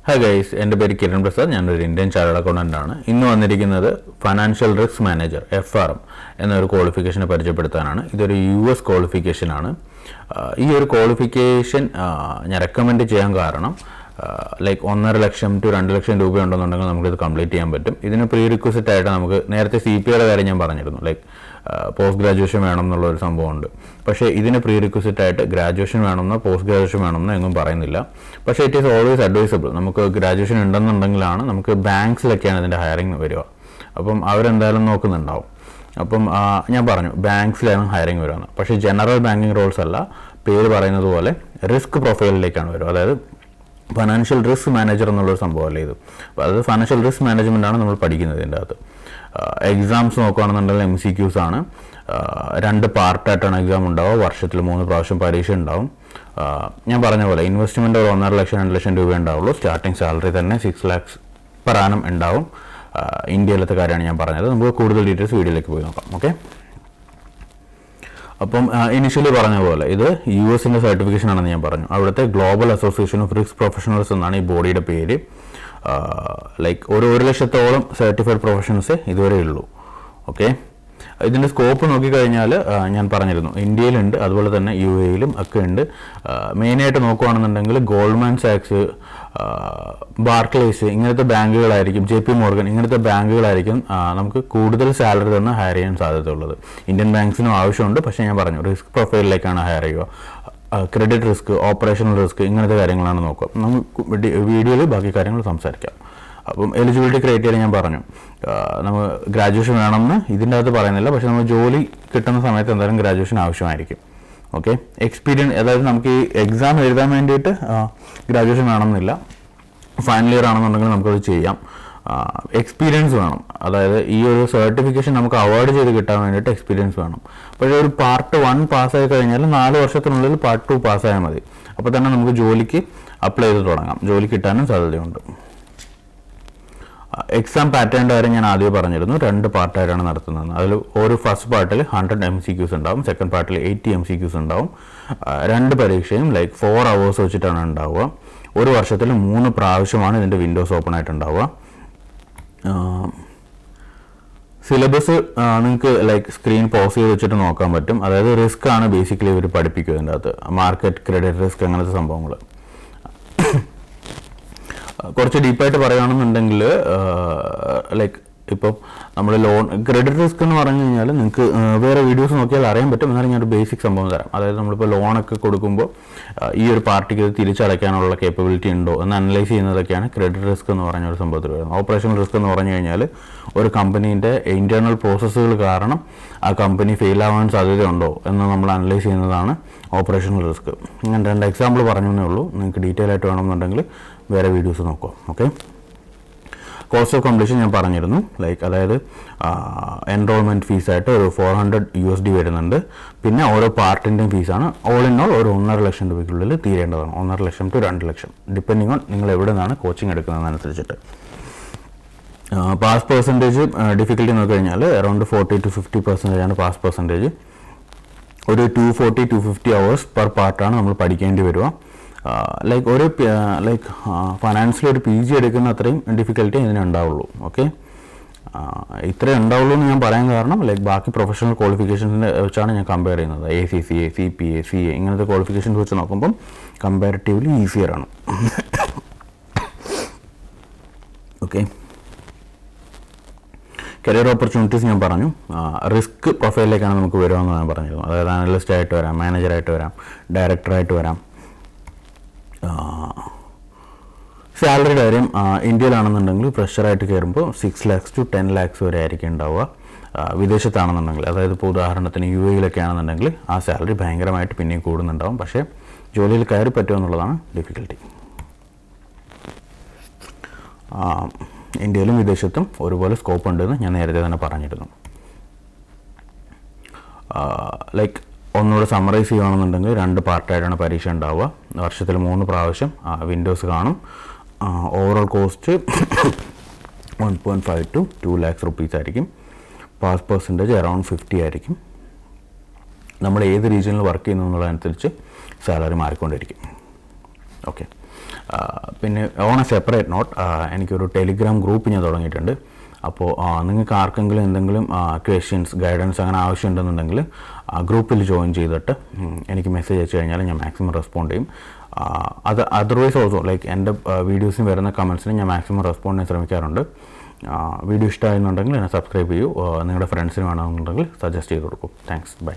Hi guys, എൻ്റെ പേര് കിരൺ പ്രസാദ്. ഞാനൊരു ഇന്ത്യൻ ചാർട്ടേഡ് അക്കൗണ്ടൻ്റ് ആണ്. ഇന്ന് വന്നിരിക്കുന്നത് ഫൈനാൻഷ്യൽ റിസ്ക് മാനേജർ FRM എന്നൊരു ക്വാളിഫിക്കേഷനെ പരിചയപ്പെടുത്താനാണ്. ഇതൊരു US ക്വാളിഫിക്കേഷനാണ്. ഈ ഒരു ക്വാളിഫിക്കേഷൻ ഞാൻ റെക്കമെൻഡ് ചെയ്യാൻ കാരണം ലൈക്ക് 1.5 ലക്ഷം to 2 ലക്ഷം രൂപ ഉണ്ടെന്നുണ്ടെങ്കിൽ നമുക്കിത് കംപ്ലീറ്റ് ചെയ്യാൻ പറ്റും. ഇതിന് പ്രീ റിക്വസിറ്റ് ആയിട്ട് നമുക്ക് നേരത്തെ CPAയുടെ കാര്യം ഞാൻ പറഞ്ഞിരുന്നു, ലൈക്ക് പോസ്റ്റ് ഗ്രാജുവേഷൻ വേണം എന്നുള്ളൊരു സംഭവമുണ്ട്. പക്ഷേ ഇതിന് പ്രീ റിക്വസിറ്റ് ആയിട്ട് ഗ്രാജുവേഷൻ വേണമെന്നോ പോസ്റ്റ് ഗ്രാജുവേഷൻ വേണമെന്നോ എങ്ങും പറയുന്നില്ല. പക്ഷേ ഇറ്റ് ഈസ് ഓൾവേസ് അഡ്വൈസബിൾ. നമുക്ക് ഗ്രാജുവേഷൻ ഉണ്ടെന്നുണ്ടെങ്കിലാണ് നമുക്ക് ബാങ്ക്സിലൊക്കെയാണ് ഇതിൻ്റെ ഹയറിംഗ് വരിക. അപ്പം അവരെന്തായാലും നോക്കുന്നുണ്ടാവും. അപ്പം ഞാൻ പറഞ്ഞു ബാങ്ക്സിലാണ് ഹയറിംഗ് വരുന്നത്. പക്ഷേ ജനറൽ ബാങ്കിങ് റോൾസ് അല്ല, പേര് പറയുന്നത് പോലെ റിസ്ക് പ്രൊഫൈലിലേക്കാണ് വരിക. അതായത് ഫൈനാൻഷ്യൽ റിസ്ക് മാനേജർ എന്നുള്ളൊരു സംഭവമല്ലേ ഇത്. അതായത് ഫൈനാൻഷ്യൽ റിസ്ക് മാനേജ്മെൻറ്റാണ് നമ്മൾ പഠിക്കുന്നത്. ഇതിൻ്റെ അകത്ത് എക്സാംസ് നോക്കുകയാണെന്നുണ്ടെങ്കിൽ MCQs ആണ്. 2 പാർട്ടായിട്ടാണ് എക്സാം ഉണ്ടാവുക. വർഷത്തിൽ 3 പ്രാവശ്യം പരീക്ഷ ഉണ്ടാവും. ഞാൻ പറഞ്ഞ പോലെ ഇൻവെസ്റ്റ്മെൻറ്റ് ഒരു 1.5 ലക്ഷം 2 ലക്ഷം രൂപ ഉണ്ടാവുള്ളൂ. സ്റ്റാർട്ടിംഗ് സാലറി തന്നെ 6 lakhs per annum ഉണ്ടാവും. ഇന്ത്യയിലത്തെ കാര്യമാണ് ഞാൻ പറഞ്ഞത്. നമുക്ക് കൂടുതൽ ഡീറ്റെയിൽസ് വീഡിയോയിലേക്ക് പോയി നോക്കാം. ഓക്കെ, അപ്പം ഇനിഷ്യലി പറഞ്ഞ പോലെ ഇത് US-ൻ്റെ സർട്ടിഫിക്കേഷൻ ആണെന്ന് ഞാൻ പറഞ്ഞു. അവിടുത്തെ global association of risk professionals എന്നാണ് ഈ ബോഡിയുടെ പേര്. ലൈക്ക് 1 ലക്ഷത്തോളം സർട്ടിഫൈഡ് പ്രൊഫഷണൽസ് ഇതുവരെ ഉള്ളൂ. ഓക്കെ, ഇതിൻ്റെ സ്കോപ്പ് നോക്കിക്കഴിഞ്ഞാൽ ഞാൻ പറഞ്ഞിരുന്നു ഇന്ത്യയിലുണ്ട്, അതുപോലെ തന്നെ UAE-ലും ഒക്കെ ഉണ്ട്. മെയിനായിട്ട് നോക്കുകയാണെന്നുണ്ടെങ്കിൽ ഗോൾഡ്മാൻ സാക്സ്, ബാർക്ലേസ് ഇങ്ങനത്തെ ബാങ്കുകളായിരിക്കും, JP Morgan ഇങ്ങനത്തെ ബാങ്കുകളായിരിക്കും നമുക്ക് കൂടുതൽ സാലറി തന്നെ ഹയർ ചെയ്യാൻ സാധ്യതയുള്ളത്. ഇന്ത്യൻ ബാങ്ക്സിനും ആവശ്യമുണ്ട്, പക്ഷേ ഞാൻ പറഞ്ഞു റിസ്ക് പ്രൊഫൈലിലേക്കാണ് ഹയർ ചെയ്യുക. ക്രെഡിറ്റ് റിസ്ക്, ഓപ്പറേഷണൽ റിസ്ക് ഇങ്ങനത്തെ കാര്യങ്ങളാണ് നോക്കുക. നമുക്ക് വീഡിയോയിൽ ബാക്കി കാര്യങ്ങൾ സംസാരിക്കാം. അപ്പം എലിജിബിലിറ്റി ക്രൈറ്റീരിയ ഞാൻ പറഞ്ഞു. നമ്മൾ ഗ്രാജുവേഷൻ വേണമെന്ന് ഇതിൻ്റെ അകത്ത് പറയുന്നില്ല, പക്ഷേ നമ്മൾ ജോലി കിട്ടുന്ന സമയത്ത് എന്തായാലും ഗ്രാജുവേഷൻ ആവശ്യമായിരിക്കും. ഓക്കെ, എക്സ്പീരിയൻസ്, അതായത് നമുക്ക് ഈ എക്സാം എഴുതാൻ വേണ്ടിയിട്ട് ഗ്രാജുവേഷൻ വേണമെന്നില്ല. ഫൈനൽ ഇയർ ആണെന്നുണ്ടെങ്കിൽ നമുക്കത് ചെയ്യാം. എക്സ്പീരിയൻസ് വേണം. അതായത് ഈ ഒരു സർട്ടിഫിക്കേഷൻ നമുക്ക് അവാർഡ് ചെയ്ത് കിട്ടാൻ വേണ്ടിയിട്ട് എക്സ്പീരിയൻസ് വേണം. പക്ഷേ ഒരു പാർട്ട് 1 പാസ്സായി കഴിഞ്ഞാൽ 4 വർഷത്തിനുള്ളിൽ പാർട്ട് 2 പാസ്സായാൽ മതി. അപ്പോൾ തന്നെ നമുക്ക് ജോലിക്ക് അപ്ലൈ ചെയ്ത് തുടങ്ങാം. ജോലി കിട്ടാനും സാധ്യതയുണ്ട്. എക്സാം പാറ്റേണിൻ്റെ കാര്യം ഞാൻ ആദ്യം പറഞ്ഞിരുന്നു. 2 പാർട്ടായിട്ടാണ് നടത്തുന്നത്. അതിൽ ഒരു ഫസ്റ്റ് പാർട്ടിൽ 100 MCQs ഉണ്ടാവും, സെക്കൻഡ് പാർട്ടിൽ 80 MCQs ഉണ്ടാവും. 2 പരീക്ഷയും ലൈക്ക് 4 hours വെച്ചിട്ടാണ് ഉണ്ടാവുക. ഒരു വർഷത്തിൽ 3 പ്രാവശ്യമാണ് ഇതിൻ്റെ വിൻഡോസ് ഓപ്പൺ ആയിട്ടുണ്ടാവുക. സിലബസ് നിങ്ങൾക്ക് ലൈക്ക് സ്ക്രീൻ പോസ് ചെയ്ത് വെച്ചിട്ട് നോക്കാൻ പറ്റും. അതായത് റിസ്ക് ആണ് ബേസിക്കലി ഇവർ പഠിപ്പിക്കുക ഇതിൻ്റെ അകത്ത്. മാർക്കറ്റ്, ക്രെഡിറ്റ് റിസ്ക് അങ്ങനത്തെ സംഭവങ്ങൾ. കുറച്ച് ഡീപ്പായിട്ട് പറയുകയാണെന്നുണ്ടെങ്കിൽ ലൈക്ക് ഇപ്പോൾ നമ്മൾ ലോൺ, ക്രെഡിറ്റ് റിസ്ക് എന്ന് പറഞ്ഞു കഴിഞ്ഞാൽ നിങ്ങൾക്ക് വേറെ വീഡിയോസ് നോക്കിയാൽ അറിയാൻ പറ്റും. എന്നാലും ഞാനൊരു ബേസിക് സംഭവം തരാം. അതായത് നമ്മളിപ്പോൾ ലോണൊക്കെ കൊടുക്കുമ്പോൾ ഈ ഒരു പാർട്ടിക്ക് ഇത് തിരിച്ചടയ്ക്കാനുള്ള കേപ്പബിലിറ്റി ഉണ്ടോ എന്ന് അനലൈസ് ചെയ്യുന്നതൊക്കെയാണ് ക്രെഡിറ്റ് റിസ്ക് എന്ന് പറഞ്ഞ ഒരു സംഭവത്തിൽ വരുന്നത്. ഓപ്പറേഷണൽ റിസ്ക് എന്ന് പറഞ്ഞു കഴിഞ്ഞാൽ ഒരു കമ്പനീൻ്റെ ഇൻറ്റേർണൽ പ്രോസസ്സുകൾ കാരണം ആ കമ്പനി ഫെയിൽ ആവാൻ സാധ്യതയുണ്ടോ എന്ന് നമ്മൾ അനലൈസ് ചെയ്യുന്നതാണ് ഓപ്പറേഷണൽ റിസ്ക്. ഞാൻ 2 എക്സാമ്പിൾ പറഞ്ഞേ ഉള്ളൂ. നിങ്ങൾക്ക് ഡീറ്റെയിൽ ആയിട്ട് വേണമെന്നുണ്ടെങ്കിൽ വേറെ വീഡിയോസ് നോക്കുക. ഓക്കെ, കോസ്റ്റ് ഓഫ് കംപ്ലീഷൻ ഞാൻ പറഞ്ഞിരുന്നു. ലൈക്ക് അതായത് എൻറോൾമെൻറ്റ് ഫീസായിട്ട് ഒരു $400 വരുന്നുണ്ട്. പിന്നെ ഓരോ പാർട്ടിൻ്റെയും ഫീസാണ്. ഓൾ ഇൻ ഓൾ ഒരു 1.5 ലക്ഷം രൂപയ്ക്കുള്ളിൽ തീരേണ്ടതാണ്. 1.5 ലക്ഷം to 2 ലക്ഷം ഡിപ്പെൻഡിങ് ഓൺ നിങ്ങൾ എവിടെ നിന്നാണ് കോച്ചിങ് എടുക്കുന്നതനുസരിച്ചിട്ട്. പാസ് പെർസെൻറ്റേജ് ഡിഫിക്കൽട്ടി നോക്കി കഴിഞ്ഞാൽ അറൗണ്ട് 40 to 50% ആണ് പാസ് പെർസെൻറ്റേജ്. ഒരു 240-250 hours പെർ പാർട്ടാണ് നമ്മൾ പഠിക്കേണ്ടി വരിക. ലൈക്ക് ഒരു ലൈക്ക് ഫൈനാൻസിൽ ഒരു PG എടുക്കുന്ന അത്രയും ഡിഫിക്കൽട്ടി ഇതിന് ഉണ്ടാവുള്ളൂ. ഓക്കെ, ഇത്രയും ഉണ്ടാവുള്ളൂ എന്ന് ഞാൻ പറയാൻ കാരണം ലൈക്ക് ബാക്കി പ്രൊഫഷണൽ ക്വാളിഫിക്കേഷൻസിനെ വെച്ചാണ് ഞാൻ കമ്പയർ ചെയ്യുന്നത്. ACCA, CPA, CA ഇങ്ങനത്തെ ക്വാളിഫിക്കേഷൻസ് വെച്ച് നോക്കുമ്പം കമ്പാരിറ്റീവ്ലി ഈസിയർ ആണ്. ഓക്കെ, കരിയർ ഓപ്പർച്യൂണിറ്റീസ് ഞാൻ പറഞ്ഞു. റിസ്ക് പ്രൊഫൈലിലേക്കാണ് നമുക്ക് വരുവാന്ന് ഞാൻ പറഞ്ഞിരുന്നു. അതായത് അനലിസ്റ്റ് ആയിട്ട് വരാം, മാനേജറായിട്ട് വരാം, ഡയറക്ടറായിട്ട് വരാം. സാലറിയുടെ കാര്യം ഇന്ത്യയിലാണെന്നുണ്ടെങ്കിൽ ഫ്രഷറായിട്ട് കയറുമ്പോൾ 6 lakhs to 10 lakhs വരെ ആയിരിക്കും ഉണ്ടാവുക. വിദേശത്താണെന്നുണ്ടെങ്കിൽ, അതായത് ഇപ്പോൾ ഉദാഹരണത്തിന് UAE-ലൊക്കെ ആണെന്നുണ്ടെങ്കിൽ ആ സാലറി ഭയങ്കരമായിട്ട് പിന്നെയും കൂടുന്നുണ്ടാവും. പക്ഷേ ജോലിയിൽ കയറി പറ്റുമോ എന്നുള്ളതാണ് ഡിഫിക്കൽട്ടി. ഇന്ത്യയിലും വിദേശത്തും ഒരുപോലെ സ്കോപ്പ് ഉണ്ടെന്ന് ഞാൻ നേരത്തെ തന്നെ പറഞ്ഞിരുന്നു. ലൈക്ക് ഒന്നുകൂടെ സമ്മറൈസ് ചെയ്യുകയാണെന്നുണ്ടെങ്കിൽ 2 പാർട്ടായിട്ടാണ് പരീക്ഷ ഉണ്ടാവുക. വർഷത്തിൽ 3 പ്രാവശ്യം വിൻഡോസ് കാണും. Overall cost 1.5 to 2 lakhs rupees ആയിരിക്കും. പാസ് പെർസെൻറ്റേജ് അറൗണ്ട് 50 ആയിരിക്കും. നമ്മൾ ഏത് റീജിയനിൽ വർക്ക് ചെയ്യുന്നു എന്നുള്ളതനുസരിച്ച് സാലറി മാറിക്കൊണ്ടിരിക്കും. ഓക്കെ, പിന്നെ ഓൺ എ സെപ്പറേറ്റ് നോട്ട് എനിക്കൊരു ടെലിഗ്രാം ഗ്രൂപ്പ് ഞാൻ തുടങ്ങിയിട്ടുണ്ട്. അപ്പോൾ നിങ്ങൾക്ക് ആർക്കെങ്കിലും എന്തെങ്കിലും ക്വസ്റ്റ്യൻസ് ഗൈഡൻസ് അങ്ങനെ ആവശ്യമുണ്ടെന്നുണ്ടെങ്കിൽ ഗ്രൂപ്പിൽ ജോയിൻ ചെയ്തിട്ട് എനിക്ക് മെസ്സേജ് അയച്ചു കഴിഞ്ഞാൽ ഞാൻ മാക്സിമം റെസ്പോണ്ട് ചെയ്യും. അത് അതർവൈസ് ഓൾസോ ലൈക്ക് എൻ്റെ വീഡിയോസിന് വരുന്ന കമൻസിന് ഞാൻ മാക്സിമം റെസ്പോണ്ട് ചെയ്യാൻ ശ്രമിക്കാറുണ്ട്. വീഡിയോ ഇഷ്ടമായിരുന്നുണ്ടെങ്കിൽ എന്നെ സബ്സ്ക്രൈബ് ചെയ്യൂ. നിങ്ങളുടെ ഫ്രണ്ട്സിന് വേണമെന്നുണ്ടെങ്കിൽ സജസ്റ്റ് ചെയ്ത് കൊടുക്കും. Thanks, by.